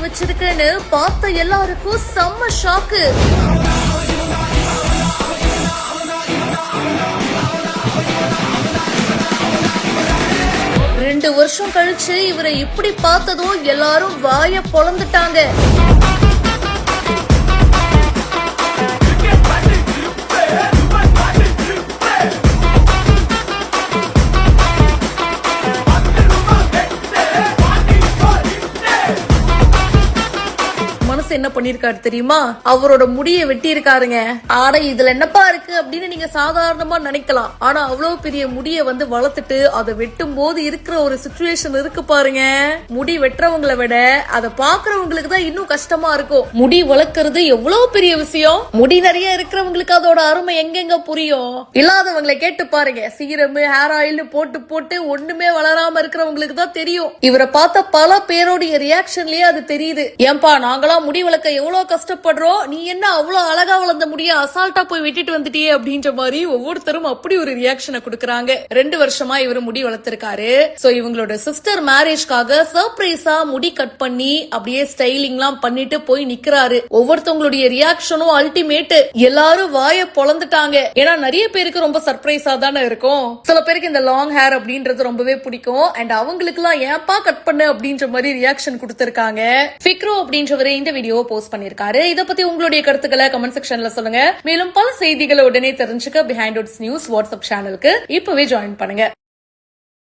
வச்சிருக்கேன்னு பார்த்த எல்லாருக்கும் செம்ம ஷாக்கு. ரெண்டு வருஷம் கழிச்சு இவரை இப்படி பார்த்ததும் எல்லாரும் வாய பொளந்துட்டாங்க. என்ன பண்ணிருக்காரு தெரியுமா? அவரோட முடியை வெட்டி இருக்காருங்க. ஆனா இதுல என்னப்பா இருக்கு அப்படின்னு நீங்க சாதாரணமா நினைக்கலாம். ஆனா அவ்வளவு பெரிய முடியை வளர்த்துட்டு அதை வெட்டும் போது இருக்கிற ஒரு சிச்சுவேஷன் இருக்கு பாருங்க. முடி வெட்டுறவங்களை விட அதை பாக்குறவங்களுக்கு தான் இன்னும் கஷ்டமா இருக்கும். முடி வளர்க்கறது எவ்வளவு பெரிய விஷயம். முடி நிறைய இருக்கிறவங்களுக்கு அதோட அருமை எங்கெங்க புரியும். இல்லாதவங்களை கேட்டு பாருங்க. சீரம் ஹேர் ஆயில் போட்டு போட்டு ஒண்ணுமே வளராம இருக்கிறவங்களுக்கு தான் தெரியும். இவரை பார்த்த பல பேரோடைய ரியாக்ஷன்லயே அது தெரியுது. ஏன்பா நாங்களாம் முடி வளர்க்க எவ்வளவு கஷ்டப்படுறோம், நீ என்ன அவ்வளவு அழகா வளர்ந்த முடிய அசால்ட்டா போய் விட்டுட்டு வந்துட்டியே அப்படின்ற மாதிரி ஒவ்வொருத்தரும் அப்படி ஒரு ரியாக்ஷனை கொடுக்கறாங்க. 2 வருஷமா இவரு முடி வளர்த்திருக்காரு. சோ இவங்களோட சிஸ்டர் மேரேஜ்காக சர்ப்ரைஸா முடி கட் பண்ணி அப்படியே ஸ்டைலிங் எல்லாம் பண்ணிட்டு போய் நிக்கிறாரு. ஒவ்வொருத்தவங்களுடைய ரியாக்ஷனும் அல்டிமேட். எல்லாரும் வாய பொளந்துட்டாங்க. ஏன்னா நிறைய பேருக்கு ரொம்ப சர்ப்ரைஸா தானே இருக்கும். சில பேருக்கு இந்த லாங் ஹேர் அப்படின்றது ரொம்பவே பிடிக்கும். அண்ட் அவங்களுக்கு எல்லாம் ஏன்பா கட் பண்ணு அப்படின்ற மாதிரி ரியாக்ஷன் கொடுத்திருக்காங்க. ஃபிக்ரோ அப்படின்றவரை இந்த வீடியோ போஸ்ட் பண்ணிருக்காரு. இத பத்தி உங்களுடைய கருத்துக்களை கமெண்ட் செக்ஷன்ல சொல்லுங்க. மேலும் பல செய்திகளை உடனே தெரிஞ்சுக்க பிஹைண்ட் நியூஸ் வாட்ஸ்அப் சேனலுக்கு இப்பவே ஜாயின் பண்ணுங்க.